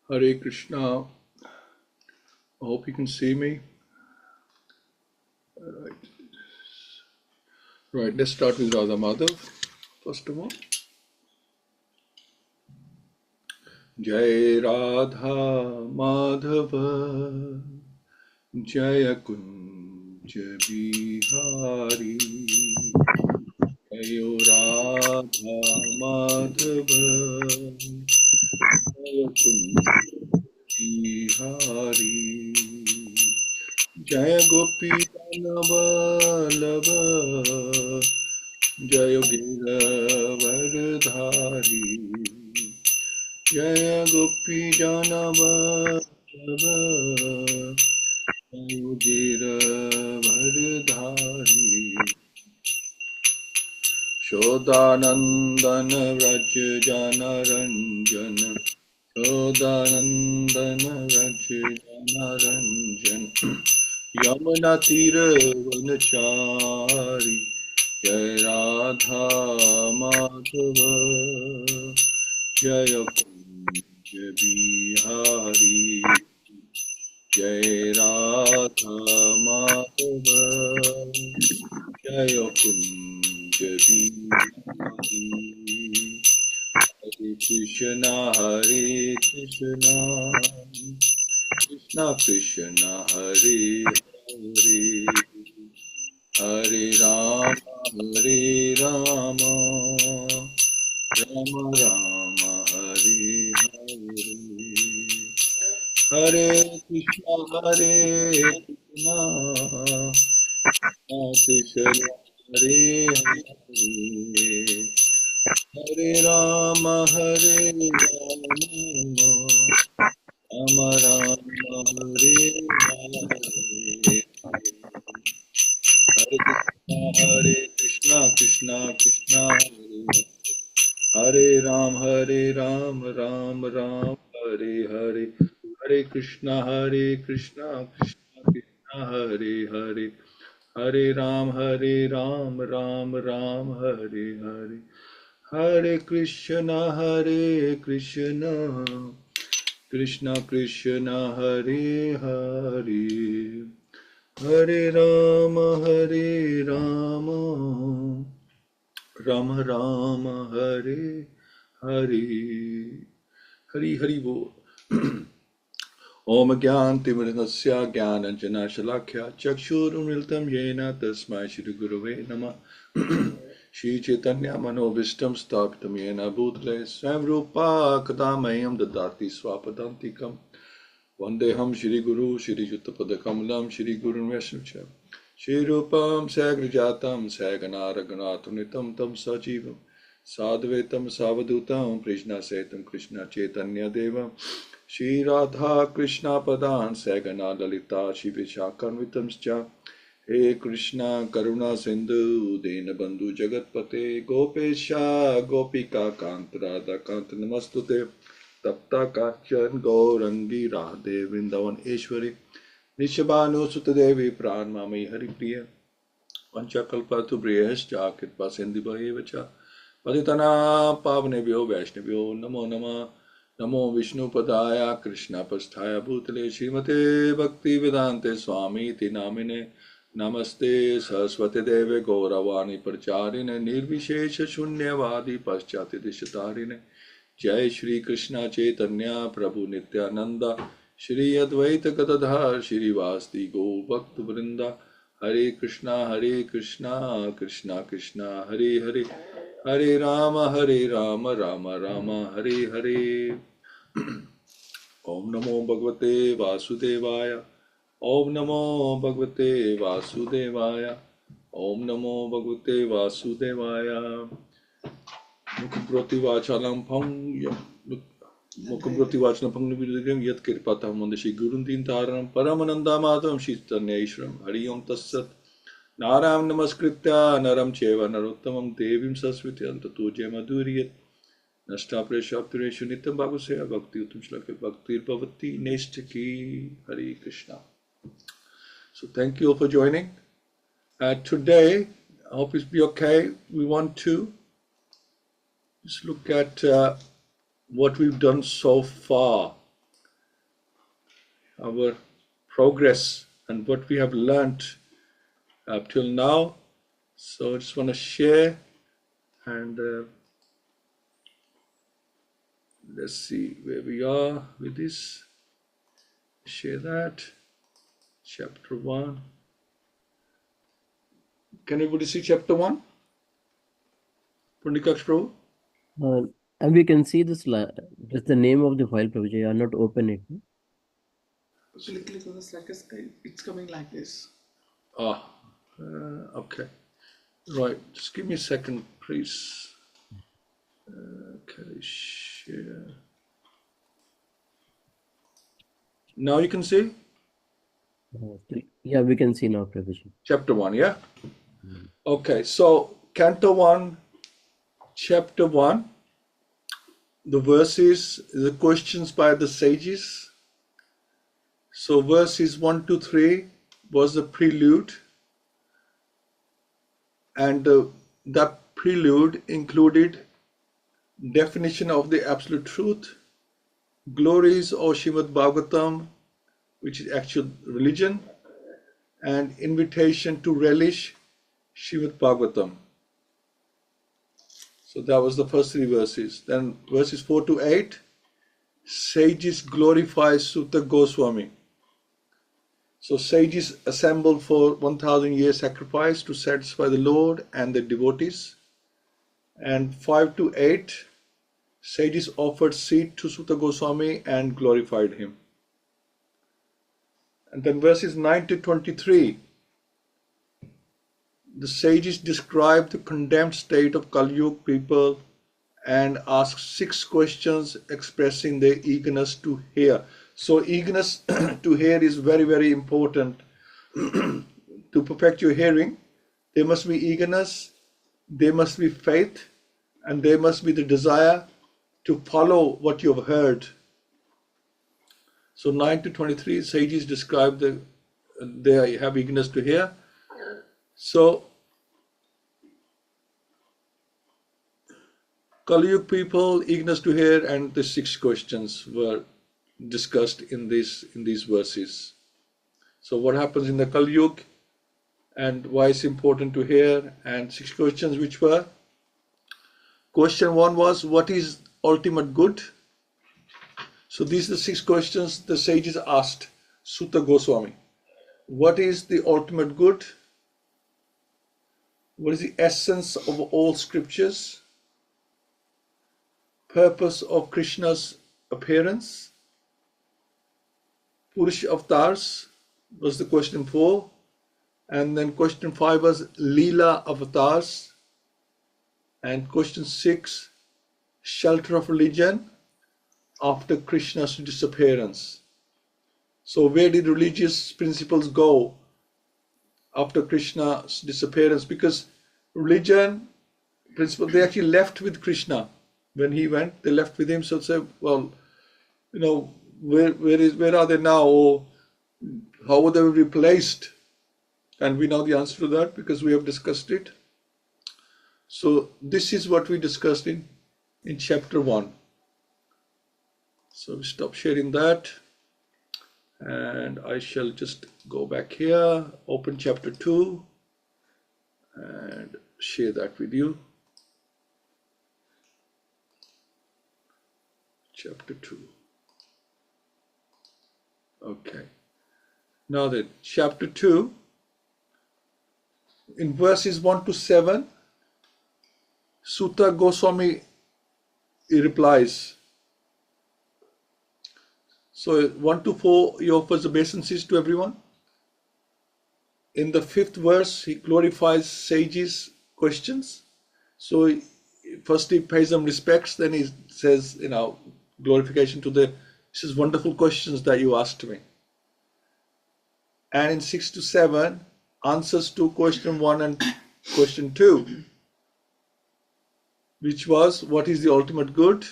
Hare Krishna. I hope you can see me. Right, let's start with Radha Madhav. First of all. Jai Radha Madhava Jaya Kunja Bihari Jai Radha Madhava Jaya Kunja Bihari Jaya Gopi Vallabha Jaya Giravardhari Jaya Gopi Vallabha Jaya Giravardhari Shodanandana Vraj Jana Ranjana Shodanandana Vraj Jana Ranjana Yamuna Tira Vanachari Jai Radha Madhava Jaya Kunja Bihari Jai Radha Madhava Jaya Kunja Bihari Hare Krishna Hare Krishna Krishna Krishna Hare Hare Hare Rama Hare Rama Rama Rama Hare Hare Hare Krishna Hare Krishna Krishna Hare Hare Hare Rama Hare Rama Rama Rama Hare Hare Hare Krishna Krishna Krishna Hare Hare Ram Ram Ram Hare Hare Hare Krishna Krishna Krishna Hare Hare Hare Ram Ram Ram Hare Hare Hare Krishna Krishna Krishna Krishna Hare Hare Hare Rama Rama Rama Hare Hare Hari Hari Bol Om Gyantimirnasya Gyananjana Shalakya Chakshurumiltam Yena Tasmai Shri Gurave Namah Shri Chaitanya Manobishtam Stapitam Yena Bhutale Swam Rupa Kadamayam Dadati Swapadantikam Vandeham Shri Guru Shri Juttapada Kamalam Shri Guru Vaishnavcha Shri Rupam Sagrajatam Saganaraganatunitam Tam Sajivam Sadvetam Savadutam Krishna Setam Krishna Chaitanya Devam Shri Radha Krishna Padan Sagana Lalita Shri Vishakarvitamscha He Krishna Karuna Sindhu Dina Bandhu Jagatpate Gopesha Gopika Kant Radha Kant Namastute Tapta Kachan Gaurangi Radhe Vrindavan Eshwari Nishabhanu Sutadevi Pran Mami Hari Priya Panchakalpatu Briyascha Kitpa Sindhibaye Vacha Paditana Pavnebhyo Vaishnavyo Namo Nama Namo Vishnu Padaya Krishna Pasthaya Bhutale Śrīmate Bhaktivedanta Swami Iti Namine Namaste Saraswati Deve Gauravani Pracharine Nirvishesha Shunyavadi Paschati Dishatarine Jai Shri Krishna Chaitanya Prabhu Nityananda Shri Advaita Gadadhar Shri Vasti Gaur Bhakta Vrinda Hare Krishna Krishna Krishna Hare Hare Hare Rama Rama Rama Hare Hare Om Namo Bhagavate Vasudevaya Om Namo Bhagavate Vasudevaya Om Namo Bhagavate Vasudevaya Mukhabrati Vachalam Phang Mukhabrati Vachalam Phang Nividagam Yat Kirpata Mandashi Gurundin Taram Paramananda Madham Shitanyeshram Hari Om Tassat Naram Namaskritya Naram Cheva Narottamam Devim Sasviti Antato Madhuriyat Nashta Preshaptireshu Nityam Bhagavata-Sevayā Bhakti Uttam Shlaka Bhaktir Bhavati Nestaki Hare Krishna. So thank you all for joining. Today, I hope it's be okay. We want to just look at what we've done so far our progress and what we have learned up till now. So I just want to share and let's see where we are with this. Share that. Chapter 1. Can everybody see chapter 1? Pundikaksh Prabhu? And we can see this, just the name of the file, Prabhuji. You are not open it. Actually, click on the slack. It's coming like this. Okay. Right. Just give me a second, please. Okay. Share. Now you can see? Yeah, we can see now, Prabhuji. Chapter 1, yeah? Okay. So, Canto 1, Chapter 1, the verses, the questions by the sages. So, verses 1 to 3 was the prelude. And that prelude included definition of the absolute truth, glories of Śrīmad-Bhāgavatam, which is actual religion, and invitation to relish Śrīmad-Bhāgavatam. So that was the first 3 verses. Then verses 4 to 8, sages glorify Sutta Goswami. So sages assembled for 1000 years sacrifice to satisfy the Lord and the devotees. And 5 to 8, sages offered seed to Sutta Goswami and glorified him. And then verses 9 to 23, the sages describe the condemned state of Kali Yuga people and ask 6 questions expressing their eagerness to hear. So eagerness to hear is very, very important. To perfect your hearing, there must be eagerness, there must be faith, and there must be the desire to follow what you have heard. So 9 to 23, sages describe they have eagerness to hear. So Kali Yuga people, eagerness to hear, and the 6 questions were discussed in these verses. So what happens in the Kali Yuga and why it's important to hear, and 6 questions which were: question 1 was, what is ultimate good? So these are the 6 questions the sages asked Sutta Goswami. What is the ultimate good? What is the essence of all scriptures? Purpose of Krishna's appearance? Purusha avatars was the question 4. And then question 5 was Leela avatars. And question 6, shelter of religion after Krishna's disappearance. So where did religious principles go after Krishna's disappearance? Because religion principle, they actually left with Krishna. When he went, they left with him. So say, well, where are they now? Or how were they replaced? And we know the answer to that because we have discussed it. So this is what we discussed in chapter 1. So we stop sharing that. And I shall just go back here, open chapter 2, and share that with you. Chapter 2. Okay. Now then, chapter 2, in verses 1 to 7, Sutta Goswami replies. So 1 to 4, he offers obeisances to everyone. In the 5th verse, he glorifies sages' questions. So first he pays them respects, then he says, glorification to he says, wonderful questions that you asked me. And in 6 to 7, answers to question 1 and question 2, which was, what is the ultimate good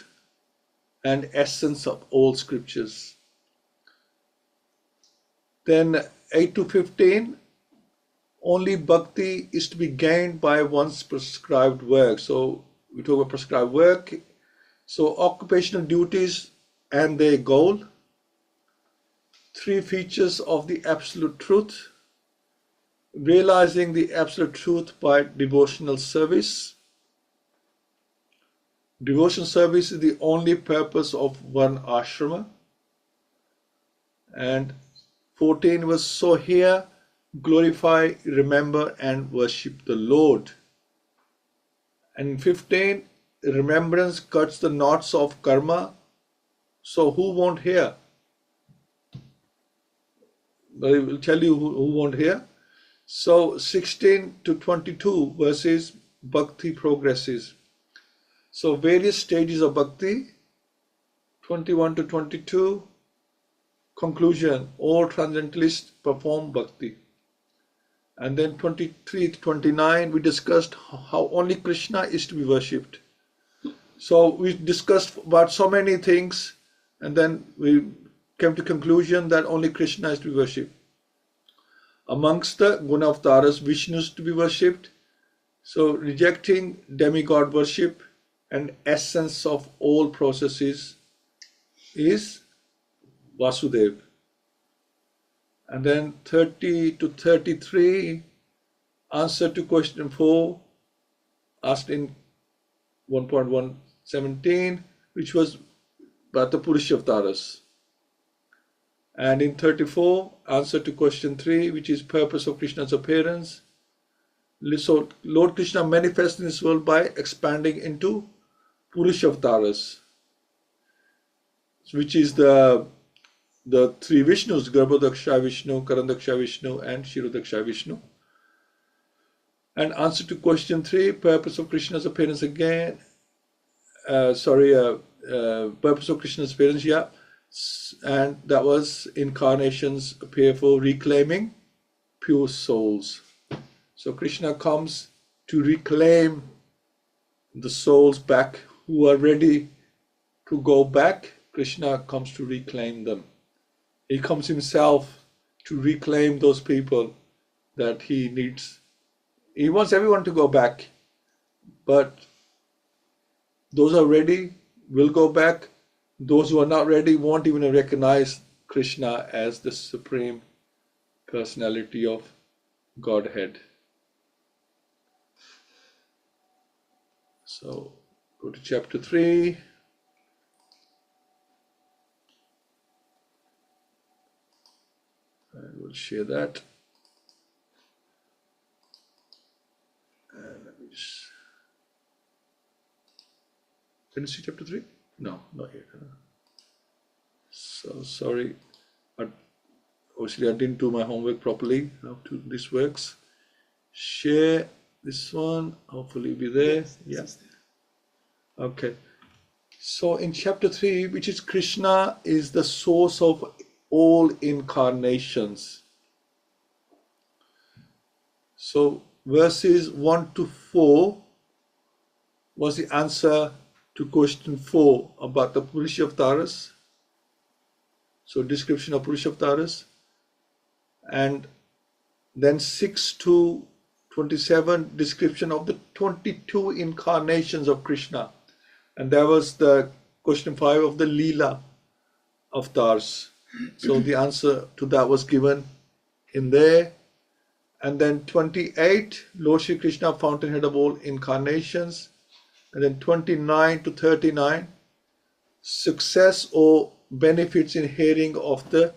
and essence of all scriptures. Then 8 to 15, only bhakti is to be gained by one's prescribed work. So we talk about prescribed work. So occupational duties and their goal. three features of the absolute truth, realizing the absolute truth by devotional service. Devotional service is the only purpose of one ashrama. And 14 was, so here glorify, remember and worship the Lord. And 15, remembrance cuts the knots of karma. So who won't hear? But I will tell you who won't hear. So 16 to 22 verses, bhakti progresses. So various stages of bhakti, 21 to 22, conclusion, all transcendentalists perform bhakti. And then 23 to 29, we discussed how only Krishna is to be worshipped. So we discussed about so many things, and then we came to conclusion that only Krishna is to be worshipped. Amongst the guna avatars, Vishnu is to be worshipped. So rejecting demigod worship and essence of all processes is Vasudev. And then 30 to 33, answer to question 4, asked in 1.117, which was about the Purusha avatars. And in 34, answer to question 3, which is purpose of Krishna's appearance. So Lord Krishna manifests in this world by expanding into Purusha avatars, which is the three Vishnus, Garbhodaksha Vishnu, Karandaksha Vishnu, and Kshirodaksha Vishnu. And answer to question 3, purpose of Krishna's appearance again. Purpose of Krishna's appearance, yeah. And that was incarnations appear for reclaiming pure souls. So Krishna comes to reclaim the souls back who are ready to go back. Krishna comes to reclaim them. He comes himself to reclaim those people that he needs. He wants everyone to go back, but those who are ready will go back. Those who are not ready won't even recognize Krishna as the Supreme Personality of Godhead. So go to chapter 3. I will share that. Let me just. Can you see chapter 3? No, not yet. So sorry. Obviously, I didn't do my homework properly. How this works. Share this one. Hopefully, it'll be there. Yes. Yeah. Okay. So in chapter 3, which is Krishna is the source of all incarnations. So verses 1 to 4 was the answer to question 4 about the Purusha avatars. So description of Purusha avatars. And then 6 to 27, description of the 22 incarnations of Krishna. And that was the question 5 of the Leela avatars. So the answer to that was given in there. And then 28, Lord Shri Krishna, fountainhead of all incarnations. And then 29 to 39, success or benefits in hearing of the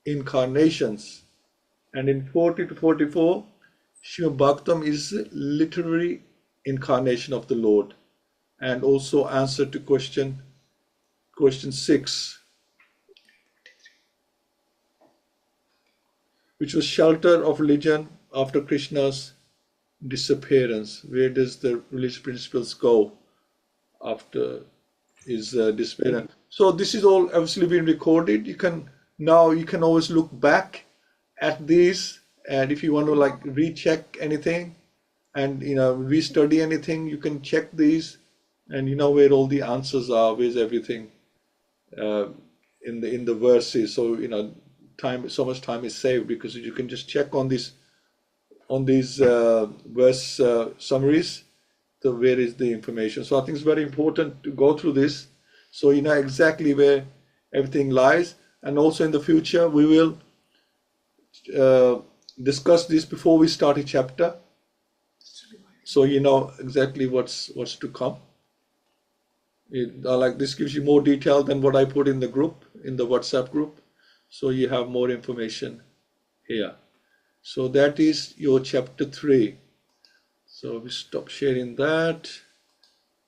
incarnations. And in 40 to 44, Śrīmad-Bhāgavatam is literary incarnation of the Lord. And also answer to question 6, which was shelter of religion after Krishna's disappearance. Where does the religious principles go after his disappearance? So this is all obviously been recorded. You can always look back at these, and if you want to like recheck anything and restudy anything, you can check these, and you know where all the answers are, where's everything in the verses. So so much time is saved because you can just check on these verse summaries, where is the information. So I think it's very important to go through this so you know exactly where everything lies. and also in the future we will discuss this before we start a chapter, so you know exactly what's to come. Like this gives you more detail than what I put in the group, in the WhatsApp group, so you have more information here. So that is your chapter 3. So we stop sharing that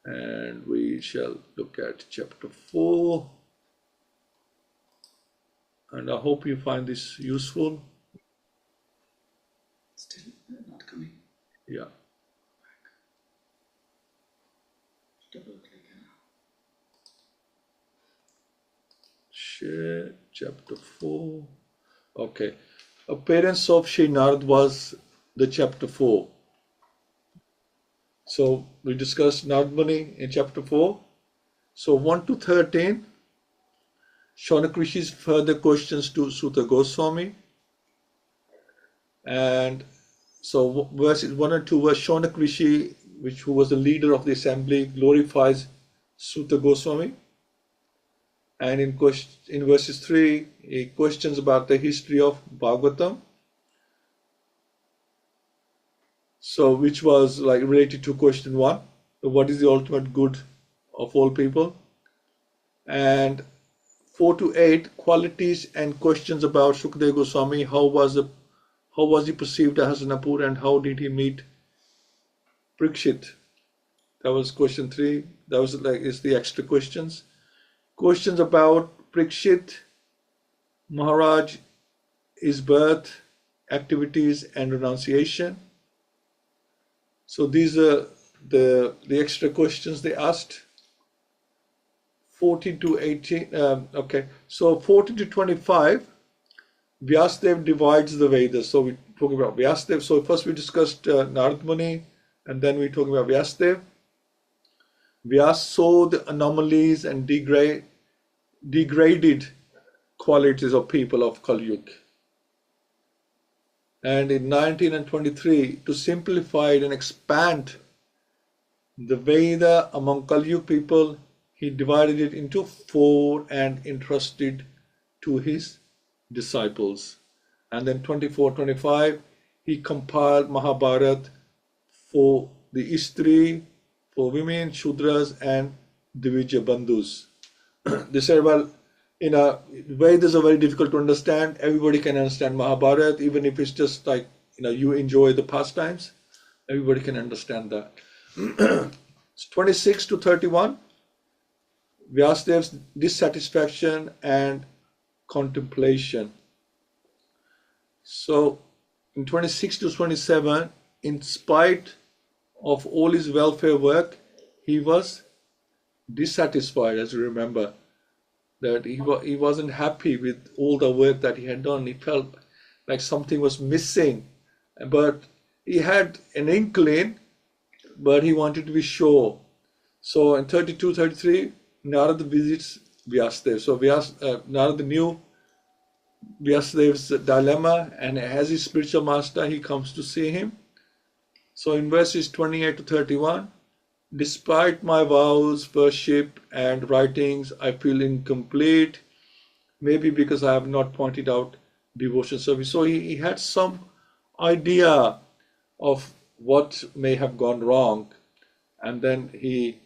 and we shall look at chapter 4. And I hope you find this useful. Still not coming. Yeah. Double click. Share chapter 4. Okay. Appearance of Shri Narad was the chapter 4. So we discussed Narad Muni in chapter 4. So 1 to 13, Shaunak Rishi's further questions to Suta Goswami. And so verses 1 and 2 was Shaunak Rishi, who was the leader of the assembly, glorifies Suta Goswami. And in verses 3, he questions about the history of Bhagavatam. So which was like related to question 1, what is the ultimate good of all people? And 4 to 8, qualities and questions about Shukadeva Goswami, how was he perceived as Hastinapur and how did he meet Parikshit? That was question 3. That was is the extra questions. Questions about Parikshit, Maharaj, his birth, activities and renunciation. So these are the extra questions they asked. 14 to 18. Okay, so 14 to 25, Vyasadeva divides the Vedas. So we're talking about Vyasadeva. So first we discussed Narad Muni, and then we're talking about Vyasadeva. Vyas saw the anomalies and degraded qualities of people of Kali Yuga. And in 19 and 23, to simplify it and expand the Veda among Kali Yuga people, he divided it into 4 and entrusted to his disciples. And then 24, 25, he compiled Mahabharata for the Istri, for women, Shudras, and Divija Bandhus. They said, well, Vedas are very difficult to understand. Everybody can understand Mahabharata, even if it's just like, you enjoy the pastimes. Everybody can understand that. It's 26 to 31, Vyasadev's dissatisfaction and contemplation. So in 26 to 27, in spite of all his welfare work, he was dissatisfied, as you remember, that he wasn't happy with all the work that he had done. He felt like something was missing, but he had an inkling, but he wanted to be sure. So in 32, 33, Narada visits Vyasadeva. So Narada knew Vyasadev's dilemma, and as his spiritual master, he comes to see him. So in verses 28 to 31, despite my vows, worship, and writings, I feel incomplete, maybe because I have not pointed out devotion service. So he had some idea of what may have gone wrong, and then he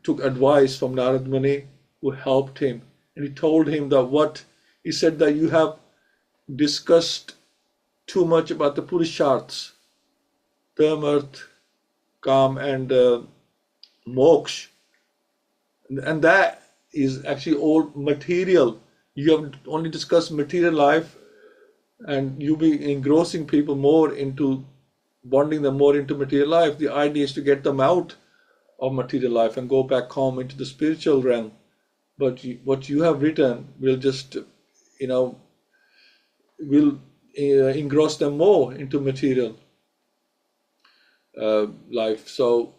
took advice from Narad Muni, who helped him, and he told him that he said that you have discussed too much about the Purusharths, term, earth, Kam, and moksha, and that is actually all material. You have only discussed material life, and you be engrossing people more into bonding them more into material life. The idea is to get them out of material life and go back home into the spiritual realm. But what you have written will just, will engross them more into material life. So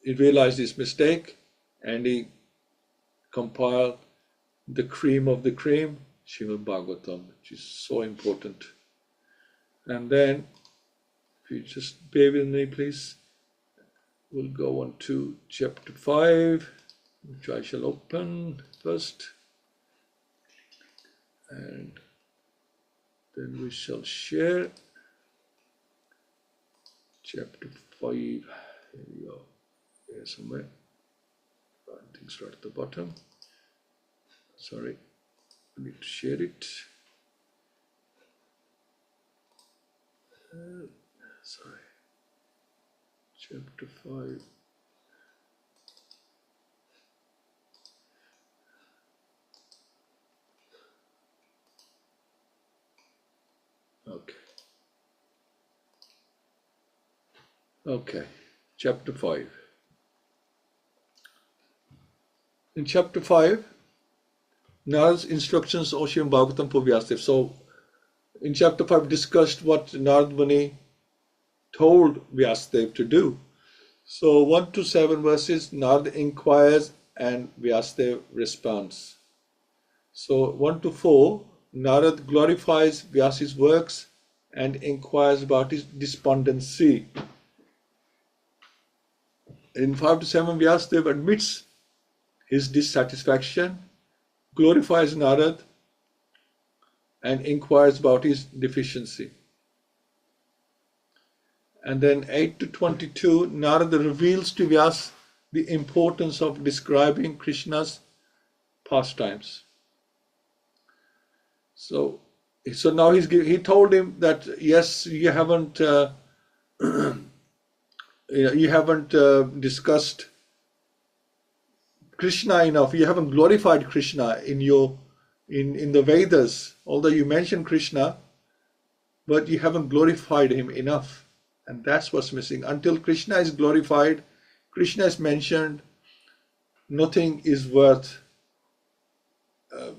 he realized his mistake, and he compiled the cream of the cream, Śrīmad-Bhāgavatam, which is so important. And then, if you just bear with me, please, we'll go on to chapter 5, which I shall open first. and then we shall share chapter 5. Here we go. Here somewhere. I think it's right at the bottom. Sorry, I need to share it. Sorry. Chapter 5. Okay. Okay. Chapter 5. In chapter 5, Narad's instructions of Śrīmad-Bhāgavatam for Vyasadeva. So, in chapter 5, discussed what Narad Muni told Vyasadeva to do. So, 1 to 7 verses, Narad inquires and Vyasadeva responds. So, 1 to 4, Narad glorifies Vyasa's works and inquires about his despondency. In 5 to 7, Vyasadeva admits his dissatisfaction, glorifies Narad, and inquires about his deficiency. And then 8 to 22, Narada reveals to Vyasa the importance of describing Krishna's pastimes. So now he told him that yes, you haven't discussed Krishna enough. You haven't glorified Krishna in the Vedas. Although you mention Krishna, but you haven't glorified him enough. And that's what's missing. Until Krishna is glorified, Krishna is mentioned, nothing is worth.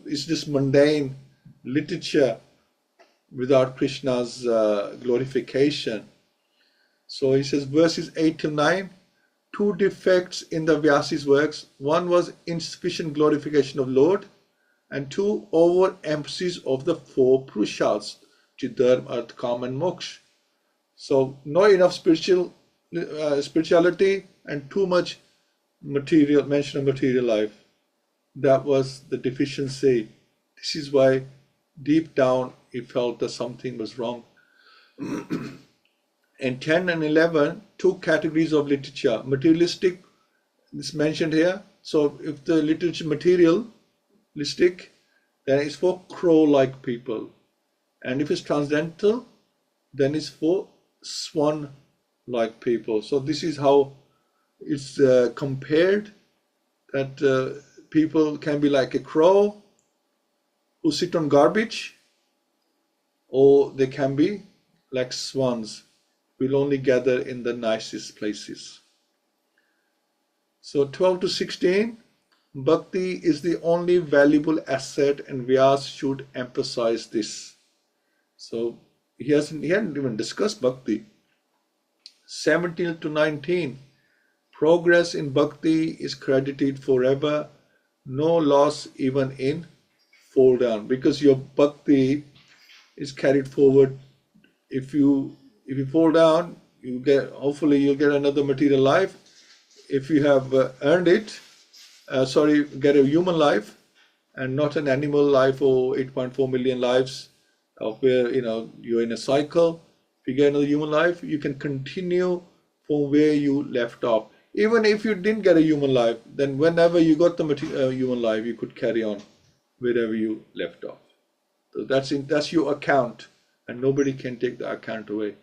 It's just mundane literature without Krishna's glorification. So he says, verses 8 to 9, two defects in the Vyasa's works. One was insufficient glorification of Lord, and two, overemphasis of the four Purushas, Dharma, Artha, Kama and Moksha. So not enough spirituality and too much material, mention of material life. That was the deficiency. This is why deep down he felt that something was wrong. And 10 and 11, two categories of literature. Materialistic is mentioned here. So if the literature materialistic, then it's for crow-like people. And if it's transcendental, then it's for swan-like people. So this is how it's compared, that people can be like a crow who sit on garbage, or they can be like swans, will only gather in the nicest places. So 12 to 16, bhakti is the only valuable asset, and Vyasa should emphasize this. So he hadn't even discussed bhakti. 17 to 19, progress in bhakti is credited forever, no loss even in fall down, because your bhakti is carried forward. If you fall down, hopefully you'll get another material life. If you have earned it, get a human life and not an animal life or 8.4 million lives of where you're in a cycle. If you get another human life, you can continue from where you left off. Even if you didn't get a human life, then whenever you got the human life, you could carry on wherever you left off. So that's your account, and nobody can take the account away.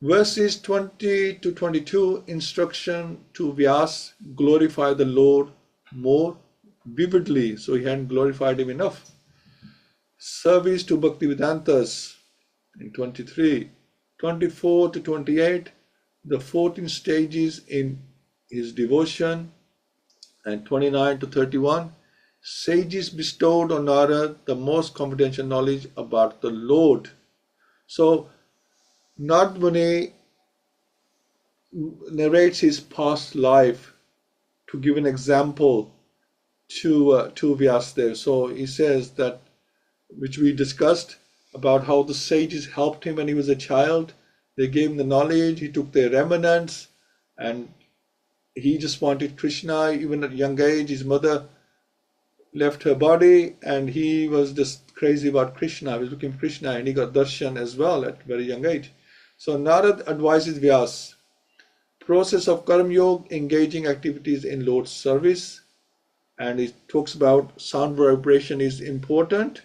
Verses 20 to 22, instruction to Vyasa, glorify the Lord more vividly. So he hadn't glorified him enough. Service to Bhaktivedantas in 23. 24 to 28, the 14 stages in his devotion. And 29 to 31, sages bestowed on Narada the most confidential knowledge about the Lord. So Narad Muni narrates his past life to give an example to Vyasadeva. So he says that, which we discussed, about how the sages helped him when he was a child. They gave him the knowledge, he took their remnants, and he just wanted Krishna. Even at a young age, his mother left her body, and he was just crazy about Krishna. He was looking for Krishna, and he got darshan as well at very young age. So Narad advises Vyas, process of karma yoga, engaging activities in Lord's service, and he talks about sound vibration is important.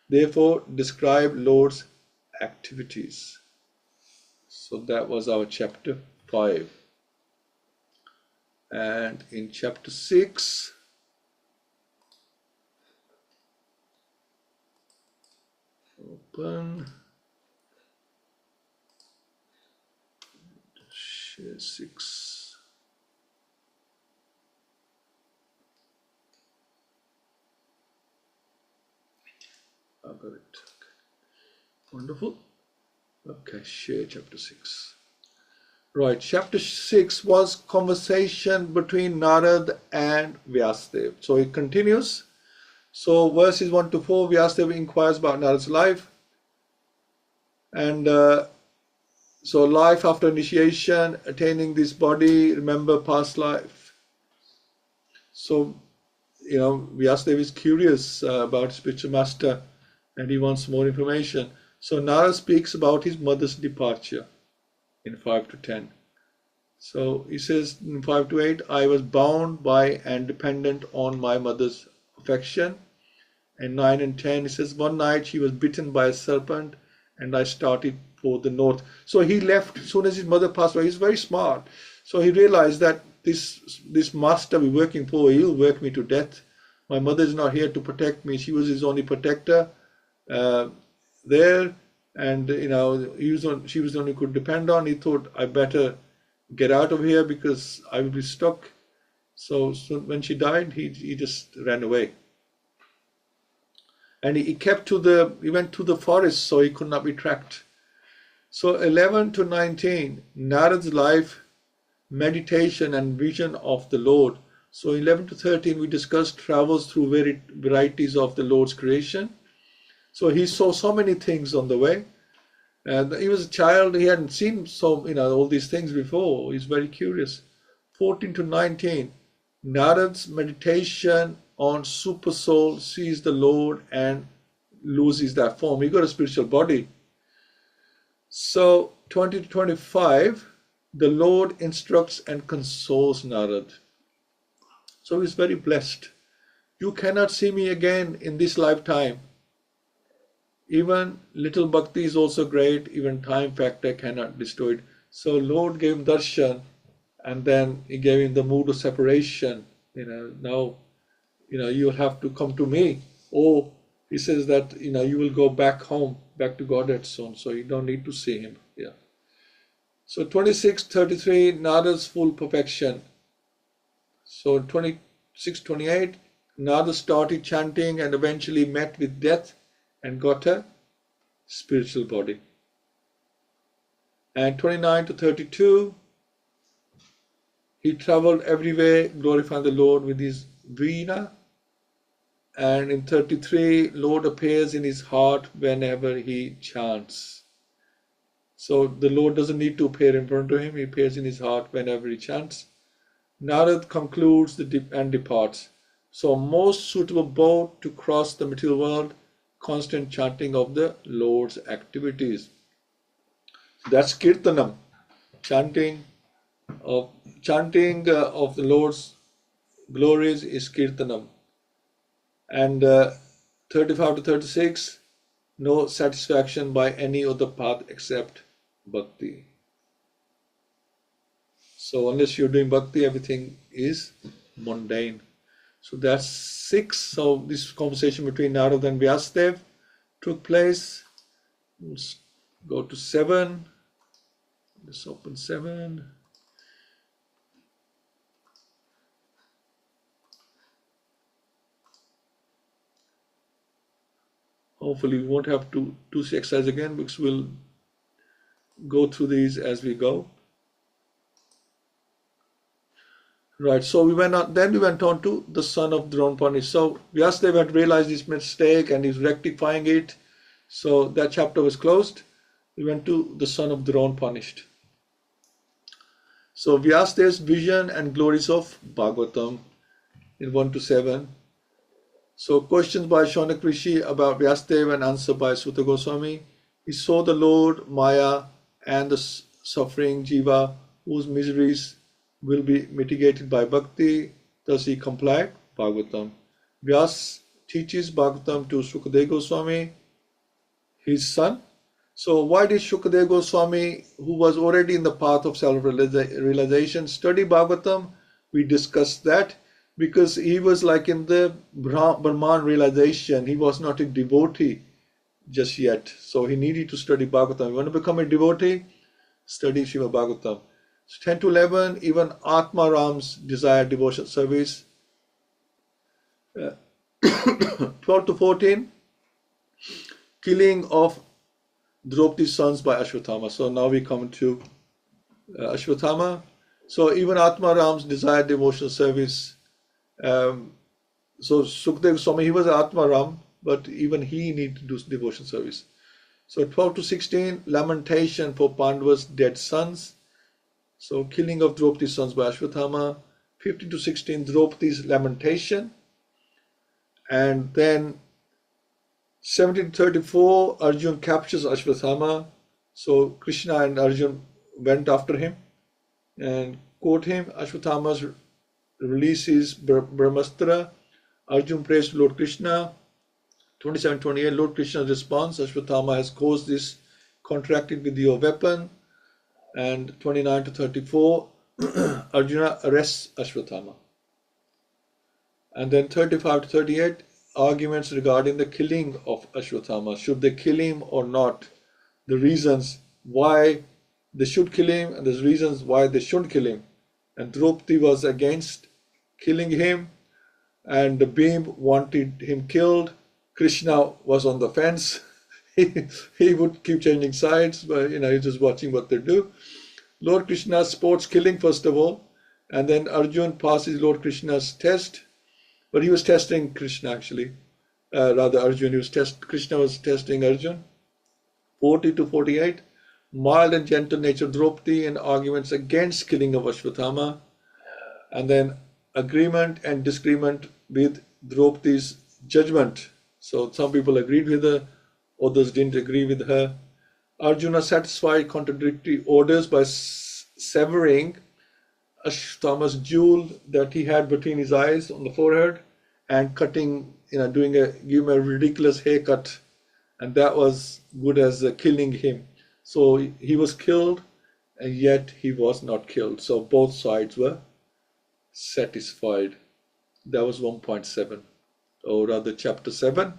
Therefore, describe Lord's activities. So that was our chapter 5. And in chapter 6, open, share 6. I got it. Okay. Wonderful. Okay, share chapter 6. Right, chapter 6 was conversation between Narad and Vyasadeva. So it continues. So verses 1 to 4, Vyasadeva inquires about Narad's life. And so life after initiation, attaining this body, remember past life. So, Vyasadeva is curious about spiritual master and he wants more information. So Narad speaks about his mother's departure in 5 to 10. So he says in 5 to 8, I was bound by and dependent on my mother's affection. And 9 and 10, he says, one night she was bitten by a serpent and I started for the north. So he left as soon as his mother passed away. He's very smart. So he realized that this master we're working for, he'll work me to death. My mother is not here to protect me. She was his only protector there. And, she was the only he could depend on. He thought, I better get out of here because I will be stuck. So when she died, he just ran away. And he went to the forest, so he could not be tracked. So 11 to 19, Narad's life, meditation and vision of the Lord. So 11 to 13, we discussed travels through varieties of the Lord's creation. So he saw so many things on the way. He was a child, he hadn't seen all these things before. He's very curious. 14 to 19, Narad's meditation on super soul sees the Lord and loses that form. He got a spiritual body. So 20 to 25, the Lord instructs and consoles Narad. So he's very blessed. You cannot see me again in this lifetime. Even little bhakti is also great. Even time factor cannot destroy it. So Lord gave him darshan, and then he gave him the mood of separation. Now, you'll have to come to me. Or he says that, you will go back home, back to Godhead soon. So you don't need to see him. Yeah. So 26-33, Nada's full perfection. So 26-28, Nada started chanting and eventually met with death and got a spiritual body. And 29 to 32, he traveled everywhere, glorifying the Lord with his veena. And in 33, Lord appears in his heart whenever he chants. So the Lord doesn't need to appear in front of him, he appears in his heart whenever he chants. Narad concludes and departs. So most suitable boat to cross the material world, constant chanting of the Lord's activities. That's Kirtanam, chanting of the Lord's glories is Kirtanam. And 35 to 36, no satisfaction by any other path except bhakti. So unless you're doing bhakti, everything is mundane. So that's 6. So this conversation between Narad and Vyasadeva took place. Let's go to 7. Let's open 7. Hopefully we won't have to do the exercise again because we'll go through these as we go. Right, so we went on to the son of Drone punished. So Vyasadeva had realized his mistake and he's rectifying it. So that chapter was closed. We went to the son of Drone punished. So Vyasadeva's vision and glories of Bhagavatam in 1 to 7. So questions by Shaunak Rishi about Vyasadeva and answer by Sutta Goswami. He saw the Lord, Maya, and the suffering Jiva, whose miseries will be mitigated by bhakti. Thus he complied. Bhagavatam. Vyas teaches Bhagavatam to Sukadeva Goswami, his son. So why did Sukadeva Goswami, who was already in the path of self-realization, study Bhagavatam? We discussed that because he was like in the Brahman realization. He was not a devotee just yet. So he needed to study Bhagavatam. You want to become a devotee? Study Śrīmad-Bhāgavatam. So 10 to 11, even Atma Ram's desired devotion service. 12 to 14, killing of Draupadi's sons by Ashwatthama. So now we come to Ashwatthama. So even Atma Ram's desired devotional service. So Sukadeva Swami, he was Atma Ram, but even he needed to do devotion service. So 12 to 16, lamentation for Pandava's dead sons. So killing of Draupadi's sons by Ashwatthama. 15 to 16, Draupadi's lamentation. And then 17 to 34, Arjun captures Ashwatthama. So Krishna and Arjun went after him and caught him. Ashwatthama releases Brahmastra. Arjun prays to Lord Krishna. 27-28, Lord Krishna's response, Ashwatthama has caused this, contracted with your weapon. And 29 to 34, Arjuna arrests Ashwatthama. And then 35 to 38, arguments regarding the killing of Ashwatthama. Should they kill him or not? The reasons why they should kill him and the reasons why they shouldn't kill him. And Draupadi was against killing him, and the Bhim wanted him killed. Krishna was on the fence. he would keep changing sides, but he's just watching what they do. Lord Krishna supports killing first of all, and then Arjun passes Lord Krishna's test. But he was testing Krishna actually, rather Arjun. Krishna was testing Arjun. 40 to 48, mild and gentle nature Draupadi and arguments against killing of Ashwatthama. And then agreement and disagreement with Draupadi's judgment. So some people agreed with her, others didn't agree with her. Arjuna satisfied contradictory orders by severing Ashwatthama's jewel that he had between his eyes on the forehead and cutting, giving him a ridiculous haircut, and that was good as killing him. So he was killed, and yet he was not killed. So both sides were satisfied. That was 1.7, or rather chapter 7.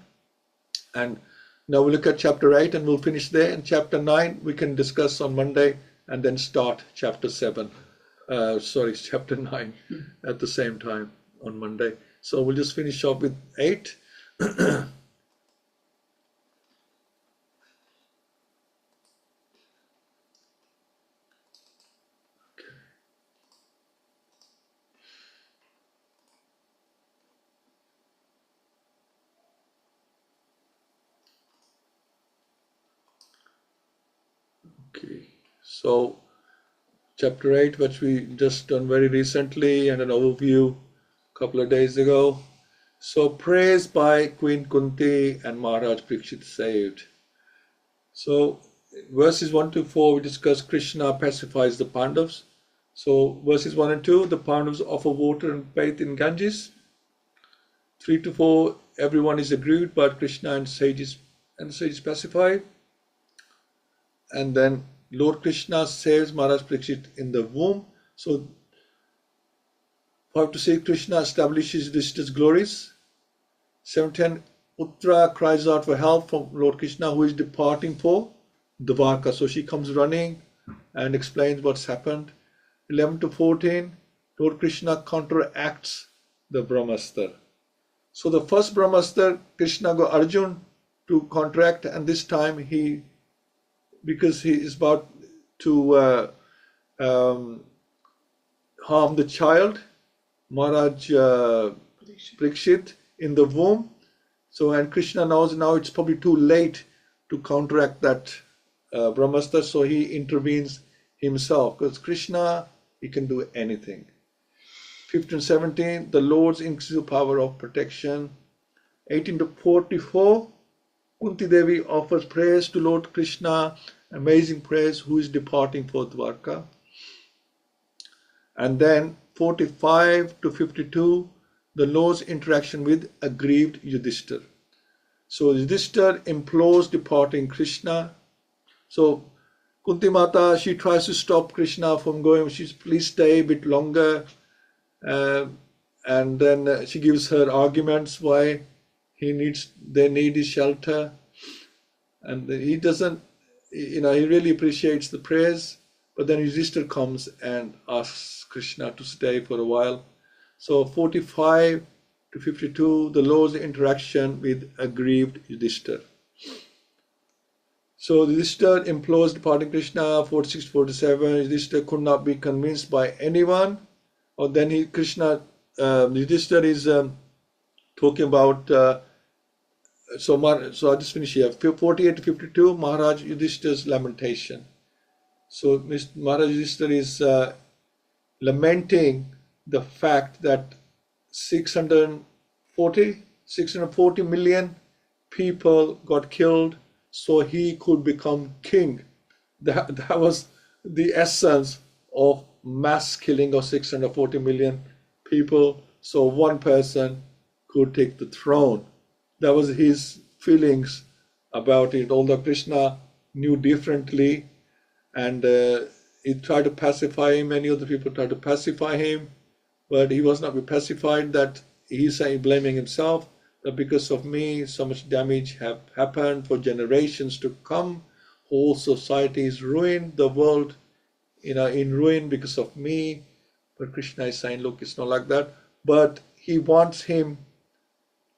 And now we'll look at chapter 8 and we'll finish there. And chapter 9 we can discuss on Monday and then start chapter 7. Chapter 9 at the same time on Monday. So we'll just finish up with 8. Okay, so chapter 8, which we just done very recently, and an overview a couple of days ago. So praise by Queen Kunti and Maharaj Parikshit saved. So verses 1 to 4 we discuss Krishna pacifies the Pandavas. So verses 1 and 2, the Pandavas offer water and bathe in Ganges. 3 to 4, everyone is aggrieved, but Krishna and sages pacify. And then Lord Krishna saves Maharaj Parikshit in the womb. So 5 to 6, Krishna establishes Vishnu's glories. 7:10, Uttara cries out for help from Lord Krishna, who is departing for Dvarka. So she comes running and explains what's happened. 11 to 14, Lord Krishna counteracts the Brahmastra. So the first Brahmastra, Krishna got Arjun to counteract, and this time because he is about to harm the child, Maharaj Parikshit, in the womb. So, and Krishna knows now it's probably too late to counteract that Brahmastra, so he intervenes himself, because Krishna, he can do anything. 15-17, the Lord's inclusive power of protection. 1844, Kunti Devi offers praise to Lord Krishna, amazing praise, who is departing for Dwarka. And then 45 to 52, the Lord's interaction with aggrieved Yudhishthir. So Yudhishthir implores departing Krishna. So Kunti Mata, she tries to stop Krishna from going. She's, please stay a bit longer. And then she gives her arguments why they need his shelter. And he doesn't, he really appreciates the praise. But then Yudhishthir comes and asks Krishna to stay for a while. So 45 to 52, the Lord's interaction with aggrieved Yudhishthir. So Yudhishthir implores departing Krishna. 46 to 47, Yudhishthir could not be convinced by anyone. Or then Yudhishthir is talking about, so I'll just finish here. 48 to 52, Maharaj Yudhishthir's lamentation. So Maharaj Yudhishthir is lamenting the fact that 640 million people got killed so he could become king. That was the essence of mass killing of 640 million people, so one person could take the throne. That was his feelings about it, although Krishna knew differently, and he tried to pacify him. Many other people tried to pacify him, but he was not pacified. That he's blaming himself, that because of me so much damage have happened for generations to come. Whole society is ruined, the world in ruin because of me. But Krishna is saying, look, it's not like that. But he wants him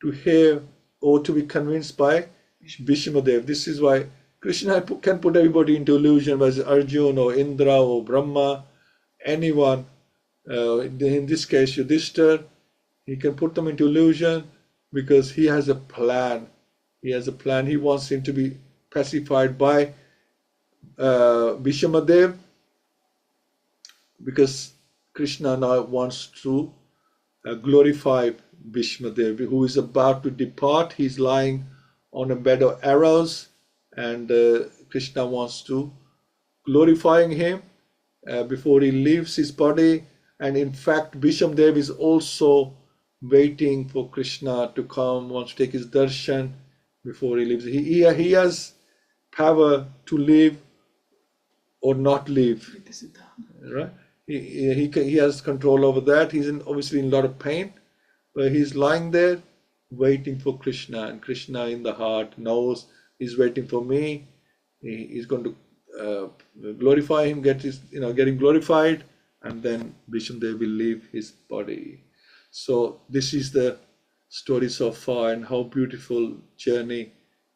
to hear or to be convinced by Bhishmadev. This is why Krishna can put everybody into illusion, whether Arjuna or Indra or Brahma, anyone. In this case, Yudhishthir, he can put them into illusion because he has a plan. He has a plan. He wants him to be pacified by Bhishmadev, because Krishna now wants to glorify Bhishmadev, who is about to depart. He's lying on a bed of arrows, and Krishna wants to glorifying him before he leaves his body. And in fact, Bhishmadev is also waiting for Krishna to come, wants to take his darshan before he leaves. He has power to live or not live, right? He has control over that. He's obviously in a lot of pain, but he's lying there waiting for Krishna, and Krishna in the heart knows he's waiting for me. He's going to glorify him, get him glorified, and then Bhishmadev will leave his body. So this is the story so far, and how beautiful journey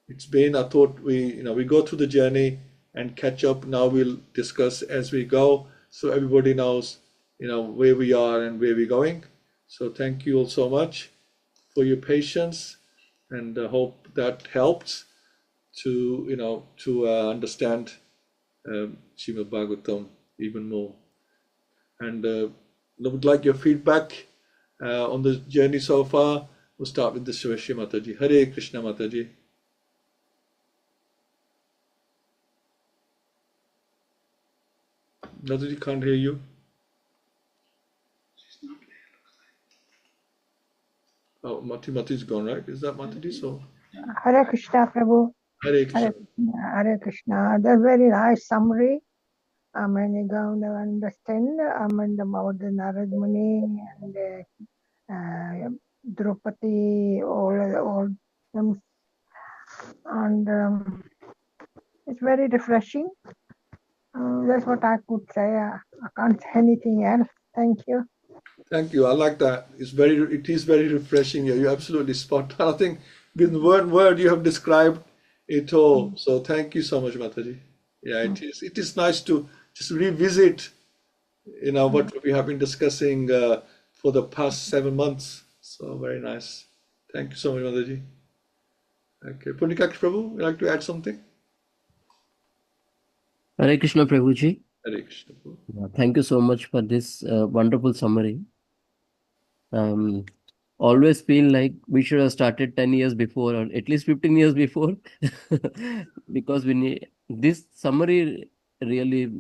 it's been. I thought we go through the journey and catch up. Now we'll discuss as we go, so everybody knows where we are and where we're going. So thank you all so much for your patience, and I hope that helps to understand Śrīmad-Bhāgavatam even more. And I would like your feedback on the journey so far. We'll start with the Shivashri Mataji. Hare Krishna Mataji. Mataji, can't hear you. She's not there. Oh, Mati's gone, right? Is that Mataji? So Hare Krishna, Prabhu. Hare Krishna. Hare Krishna. Hare Krishna. That's very nice summary. You go to understand about the Narad Muni and Draupadi, all them, and it's very refreshing. That's what I could say. I can't say anything else. Thank you. Thank you. I like that. It is very refreshing. You're absolutely spot on. I think with one word you have described it all. So thank you so much, Mataji. Yeah, it is. It is nice to just revisit, what we have been discussing for the past 7 months. So very nice. Thank you so much, Mataji. Okay, Punikaksh Prabhu, would you like to add something? Hare Krishna Prabhuji. Hare Krishna Prabhu. Thank you so much for this wonderful summary. always feel like we should have started 10 years before or at least 15 years before because we need this summary really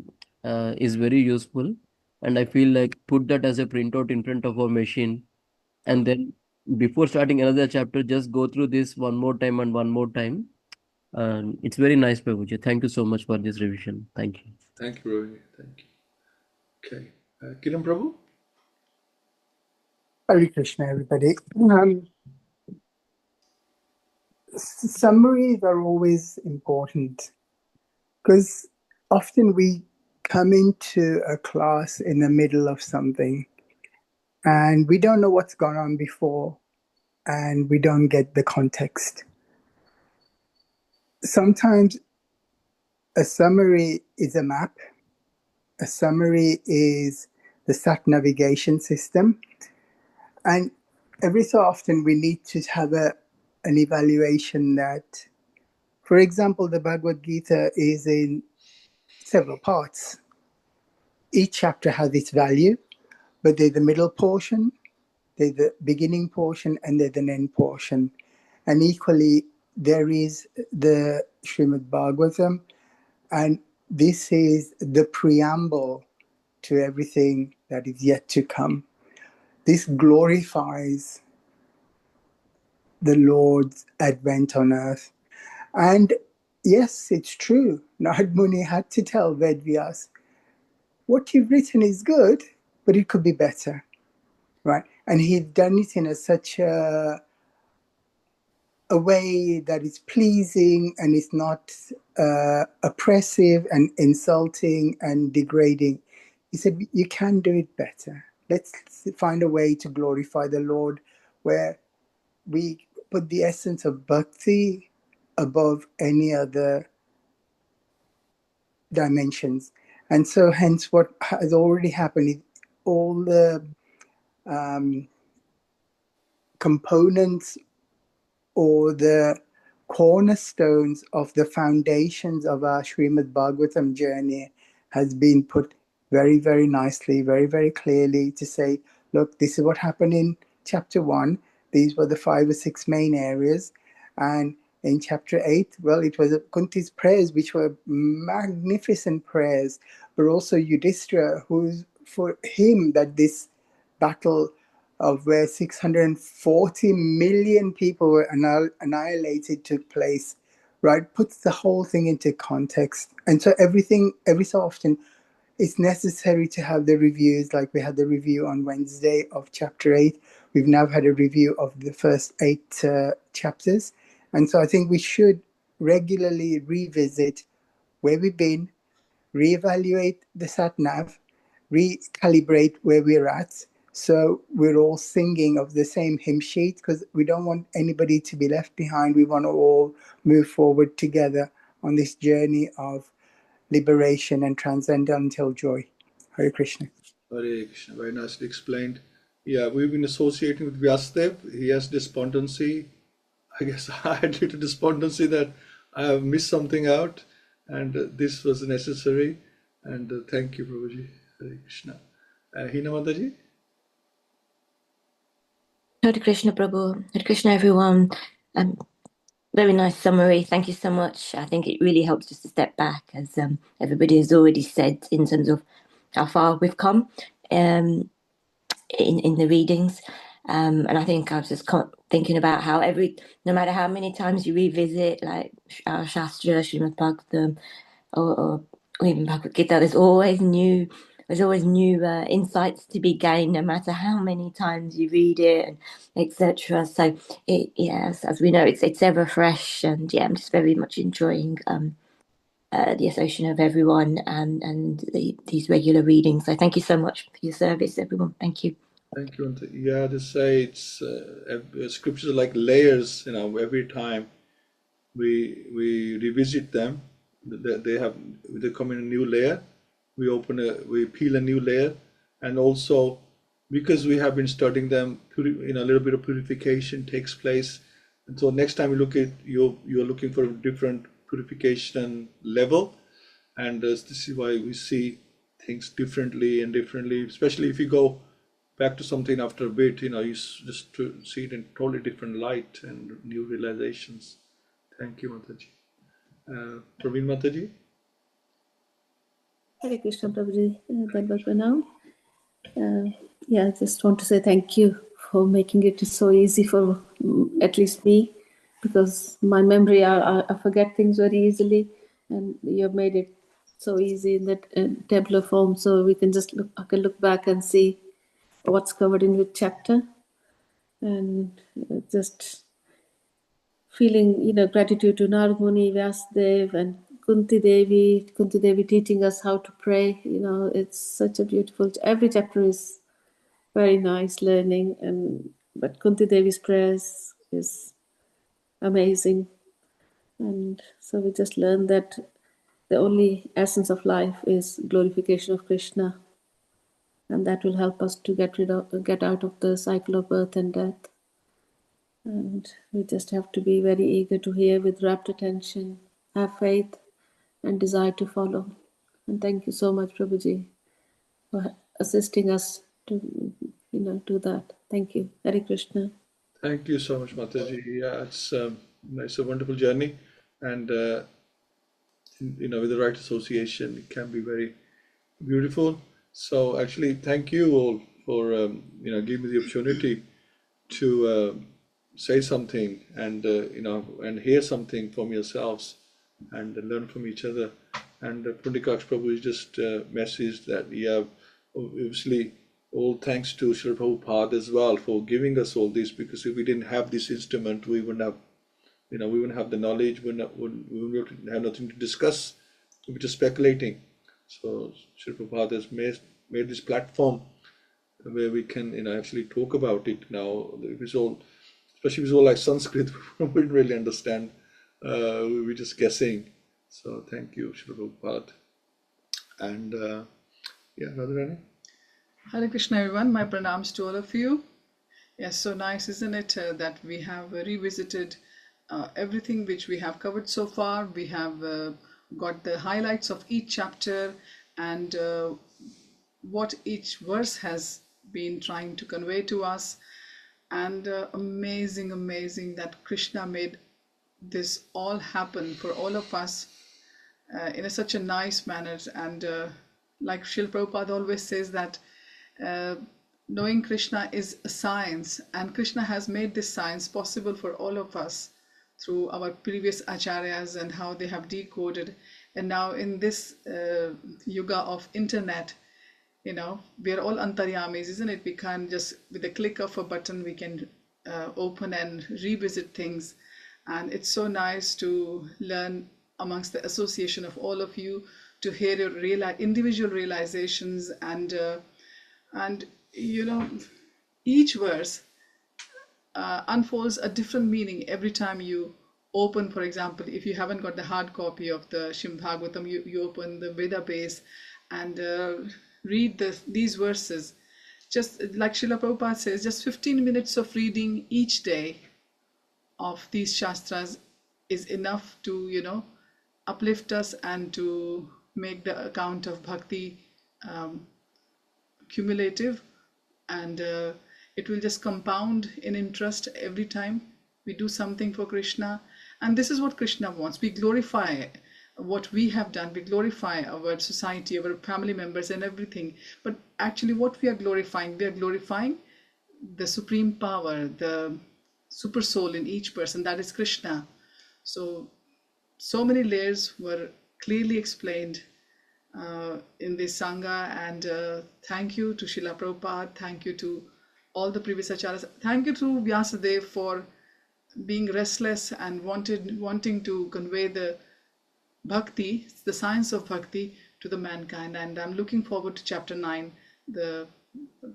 is very useful, and I feel like put that as a printout in front of our machine, and then before starting another chapter just go through this one more time and one more time. It's very nice, Prabhuji. Thank you so much for this revision. Thank you. Thank you, Rohini. Thank you. Okay. Kiran Prabhu? Hare Krishna, everybody. Summaries are always important because often we come into a class in the middle of something and we don't know what's gone on before and we don't get the context. Sometimes a summary is a map, a summary is the sat navigation system, and every so often we need to have an evaluation that, for example, the Bhagavad-Gita is in several parts. Each chapter has its value, but there's the middle portion, there's the beginning portion, and there's an end portion. And equally, there is the Śrīmad-Bhāgavatam, and this is the preamble to everything that is yet to come. This glorifies the Lord's advent on earth. And yes, it's true. Narad Muni had to tell Vedvyas, what you've written is good, but it could be better, right? And he's done it in such a way that is pleasing and is not oppressive and insulting and degrading. He said, you can do it better. Let's find a way to glorify the Lord where we put the essence of bhakti above any other dimensions. And so hence what has already happened is all the components or the cornerstones of the foundations of our Śrīmad-Bhāgavatam journey has been put very, very nicely, very, very clearly to say, look, this is what happened in chapter 1. These were the 5 or 6 main areas. And in chapter 8, well, it was Kunti's prayers, which were magnificent prayers, but also Yudhishthira, who's for him that this battle of where 640 million people were annihilated took place, right, puts the whole thing into context. And so every so often, it's necessary to have the reviews, like we had the review on Wednesday of chapter 8. We've now had a review of the first 8 chapters. And so I think we should regularly revisit where we've been, reevaluate the sat-nav, recalibrate where we're at, so we're all singing of the same hymn sheet, because we don't want anybody to be left behind. We want to all move forward together on this journey of liberation and transcendental joy. Hare Krishna. Hare Krishna. Very nicely explained. Yeah, we've been associating with Vyasadeva. He has despondency. I guess I had little despondency that I have missed something out, and this was necessary. And thank you, Prabhuji. Hare Krishna. Hina Mataji? Hare Krishna, Prabhu. Hare Krishna, everyone. Very nice summary. Thank you so much. I think it really helps just to step back, as everybody has already said, in terms of how far we've come in the readings. And I think I was just thinking about how no matter how many times you revisit, like our Shastra, Śrīmad-Bhāgavatam, or even Bhagavad-Gita, there's always new insights to be gained, no matter how many times you read it, and etc. So yes, as we know, it's ever fresh, and yeah, I'm just very much enjoying the association of everyone and these regular readings. So thank you so much for your service, everyone. Thank you. Thank you. Yeah, to say it's scriptures are like layers. Every time we revisit them, they come in a new layer. We peel a new layer, and also because we have been studying them, a little bit of purification takes place. And so next time you look at you're looking for a different purification level, and this is why we see things differently, especially if you go back to something after a bit, you just to see it in totally different light and new realizations. Thank you, Mataji. Praveen Mataji? Hare Krishna, Prabhuji. That was for now. I just want to say thank you for making it so easy for at least me, because my memory, I forget things very easily, and you have made it so easy in that tabular form, so we can just I can look back and see what's covered in which chapter, and just feeling, gratitude to Narad Muni, Vyasdev, and Kunti Devi teaching us how to pray. It's such a beautiful. Every chapter is very nice learning, but Kunti Devi's prayers is amazing, and so we just learned that the only essence of life is glorification of Krishna, and that will help us to get out of the cycle of birth and death. And we just have to be very eager to hear with rapt attention, have faith, and desire to follow. And thank you so much, Prabhuji, for assisting us to, do that. Thank you. Hare Krishna. Thank you so much, Mataji. Yeah, it's a wonderful journey, and with the right association, it can be very beautiful. So actually, thank you all for giving me the opportunity to say something and and hear something from yourselves and learn from each other. And Pundikaksh Prabhu is just message that obviously all thanks to Srila Prabhupada as well for giving us all this, because if we didn't have this instrument, we wouldn't have we wouldn't have the knowledge, we wouldn't have nothing to discuss, we'd be just speculating. So Srila Prabhupada has made this platform where we can actually talk about it now. If it's all, especially if it's all like Sanskrit, we wouldn't really understand. We're just guessing. So thank you, Srila Prabhupada. And Radharani? Hare Krishna, everyone. My pranams to all of you. Yes, so nice, isn't it, that we have revisited everything which we have covered so far. We have got the highlights of each chapter and what each verse has been trying to convey to us. And amazing that Krishna made this all happen for all of us in such a nice manner. And like Srila Prabhupada always says that knowing Krishna is a science, and Krishna has made this science possible for all of us through our previous acharyas and how they have decoded. And now in this yuga of internet, we are all antaryamis, isn't it? We can just, with a click of a button, we can open and revisit things. And it's so nice to learn amongst the association of all of you, to hear your individual realizations, and each verse unfolds a different meaning every time you open. For example, if you haven't got the hard copy of the Śrīmad-Bhāgavatam, you open the Veda base and read these verses. Just like Srila Prabhupada says, just 15 minutes of reading each day of these shastras is enough to, uplift us and to make the account of bhakti cumulative, and it will just compound in interest every time we do something for Krishna. And this is what Krishna wants. We glorify what we have done, we glorify our society, our family members and everything, but actually what we are glorifying the supreme power, the super soul in each person, that is Krishna. So many layers were clearly explained in this Sangha, and thank you to Srila Prabhupada, thank you to all the previous acharyas, thank you to Vyasadeva for being restless and wanting to convey the bhakti, the science of bhakti, to the mankind. And I'm looking forward to chapter 9, the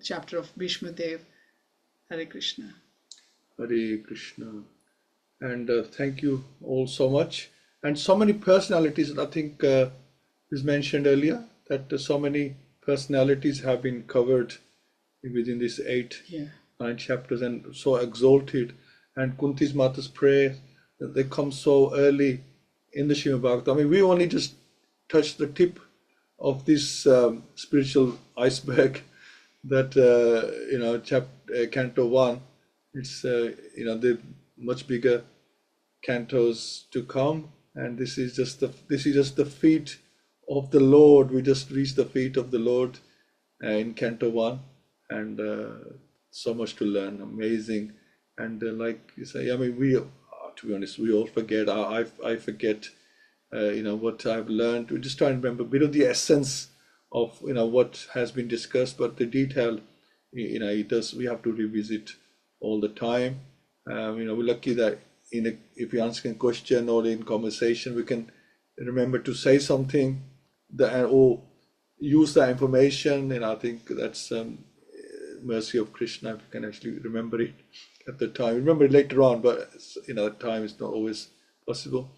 chapter of Bhishma Dev. Hare Krishna. Hare Krishna. And thank you all so much. And so many personalities, I think is mentioned earlier, that so many personalities have been covered within these 9 chapters, and so exalted. And Kunti's Mata's prayer, that they come so early in the Śrīmad-Bhāgavatam. I mean, we only just touched the tip of this spiritual iceberg, that Canto 1. It's the much bigger cantos to come, and this is just the feet of the Lord. We just reached the feet of the Lord in Canto 1, and so much to learn. Amazing. And like you say, I mean, we to be honest, we all forget. I forget what I've learned. We just try and remember a bit of the essence of what has been discussed, but the detail, it does, we have to revisit all the time. We're lucky that if you're answering a question or in conversation, we can remember to say something or use that information, and I think that's mercy of Krishna if you can actually remember it at the time. Remember it later on, but time is not always possible.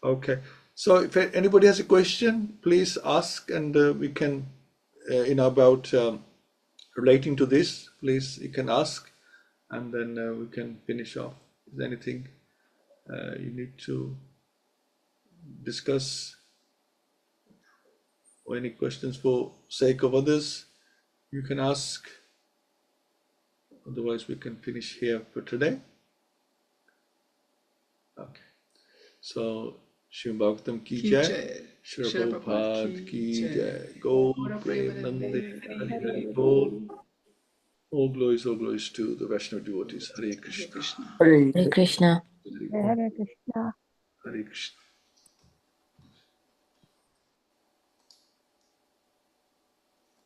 Okay, so if anybody has a question, please ask, and we can about relating to this, please, you can ask, and then we can finish off. Is there anything you need to discuss, or any questions for sake of others, you can ask. Otherwise, we can finish here for today. Okay. So, Śrīmad-Bhāgavatam ki jai, Srila Prabhupada ki jai, Gaur Premanande, Hari Bol. All glories to the Vaishnava devotees. Hare Krishna. Hare Krishna. Hare Krishna. Hare Krishna.